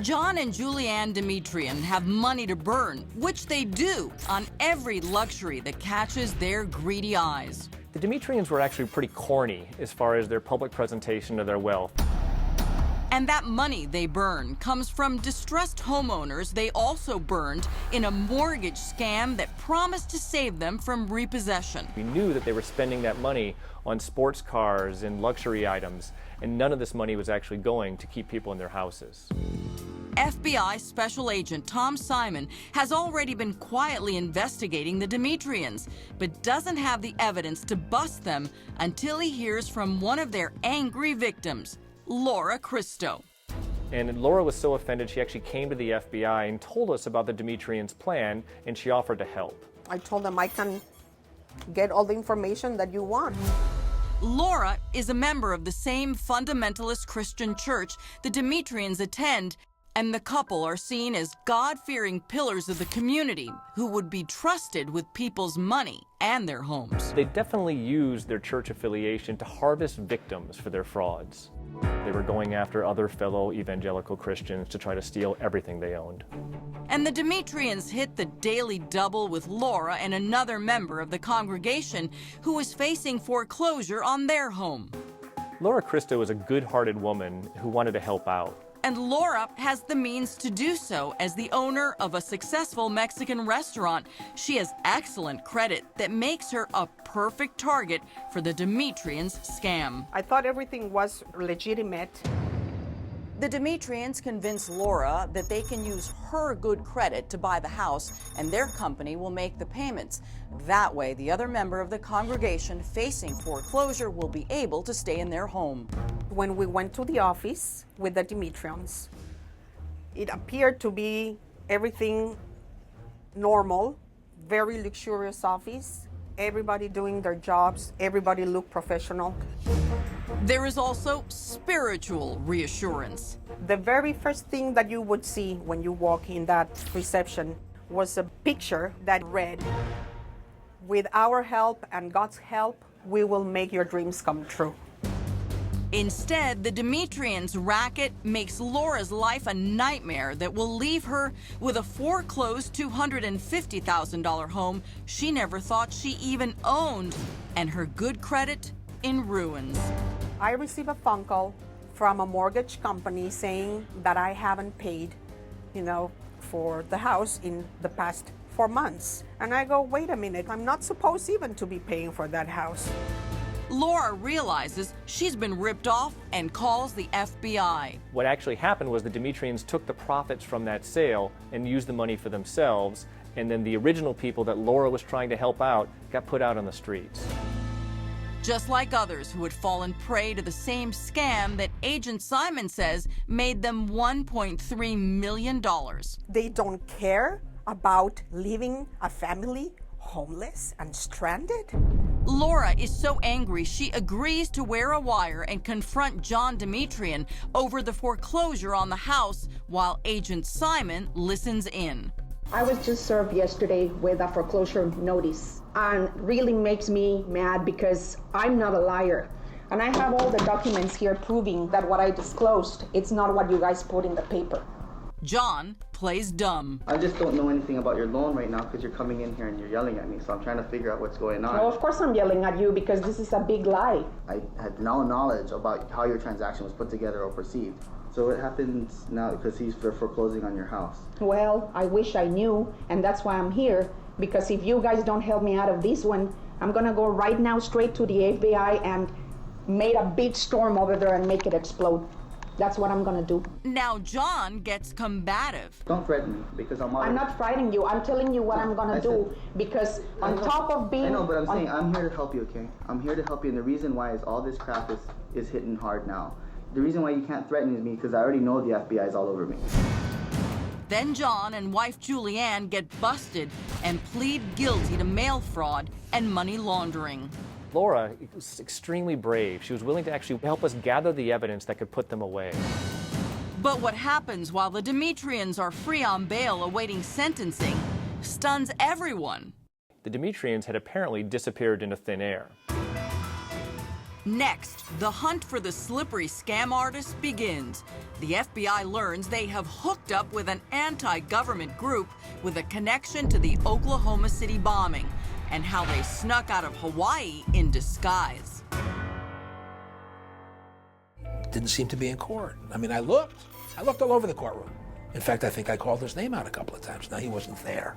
John and Julianne Dimitrion have money to burn, which they do on every luxury that catches their greedy eyes. The Dimitrions were actually pretty corny as far as their public presentation of their wealth. And that money they burn comes from distressed homeowners they also burned in a mortgage scam that promised to save them from repossession. We knew that they were spending that money on sports cars and luxury items, and none of this money was actually going to keep people in their houses. FBI Special Agent Tom Simon has already been quietly investigating the Dimitrions, but doesn't have the evidence to bust them until he hears from one of their angry victims, Laura Cristo. And Laura was so offended she actually came to the FBI and told us about the Dimitrions' plan, and she offered to help. I told them I can get all the information that you want. Laura is a member of the same fundamentalist Christian church the Dimitrions attend, and the couple are seen as God-fearing pillars of the community who would be trusted with people's money and their homes. They definitely used their church affiliation to harvest victims for their frauds. They were going after other fellow evangelical Christians to try to steal everything they owned. And the Dimitrions hit the daily double with Laura and another member of the congregation who was facing foreclosure on their home. Laura Cristo was a good-hearted woman who wanted to help out. And Laura has the means to do so as the owner of a successful Mexican restaurant. She has excellent credit that makes her a perfect target for the Dimitrions' scam. I thought everything was legitimate. The Dimitrions convince Laura that they can use her good credit to buy the house and their company will make the payments. That way, the other member of the congregation facing foreclosure will be able to stay in their home. When we went to the office with the Dimitrions, it appeared to be everything normal, very luxurious office, everybody doing their jobs, everybody looked professional. There is also spiritual reassurance. The very first thing that you would see when you walk in that reception was a picture that read, "With our help and God's help, we will make your dreams come true." Instead, the Dimitrions' racket makes Laura's life a nightmare that will leave her with a foreclosed $250,000 home she never thought she even owned, and her good credit in ruins. I received a phone call from a mortgage company saying that I haven't paid, for the house in the past 4 months. And I go, wait a minute, I'm not supposed even to be paying for that house. Laura realizes she's been ripped off and calls the FBI. What actually happened was the Dimitrions took the profits from that sale and used the money for themselves, and then the original people that Laura was trying to help out got put out on the streets. Just like others who had fallen prey to the same scam that Agent Simon says made them $1.3 million. They don't care about leaving a family homeless and stranded. Laura is so angry she agrees to wear a wire and confront John Dimitrion over the foreclosure on the house while Agent Simon listens in. I was just served yesterday with a foreclosure notice, and really makes me mad because I'm not a liar. And I have all the documents here proving that what I disclosed, it's not what you guys put in the paper. John plays dumb. I just don't know anything about your loan right now because you're coming in here and you're yelling at me, so I'm trying to figure out what's going on. Well, of course I'm yelling at you because this is a big lie. I had no knowledge about how your transaction was put together or perceived. So what happens now because he's foreclosing on your house? Well, I wish I knew, and that's why I'm here, because if you guys don't help me out of this one, I'm gonna go right now straight to the FBI and make a big storm over there and make it explode. That's what I'm gonna do. Now John gets combative. Don't threaten me because I'm not frightening you. I'm telling you what I'm gonna do because on top of being... I know, but I'm saying I'm here to help you, okay? I'm here to help you, and the reason why is all this crap is hitting hard now. The reason why you can't threaten me because I already know the FBI is all over me. Then John and wife Julianne get busted and plead guilty to mail fraud and money laundering. Laura was extremely brave. She was willing to actually help us gather the evidence that could put them away. But what happens while the Dimitrions are free on bail awaiting sentencing stuns everyone. The Dimitrions had apparently disappeared into thin air. Next, the hunt for the slippery scam artist begins. The FBI learns they have hooked up with an anti-government group with a connection to the Oklahoma City bombing, and how they snuck out of Hawaii in disguise. Didn't seem to be in court. I mean, I looked all over the courtroom. In fact, I think I called his name out a couple of times. Now, he wasn't there.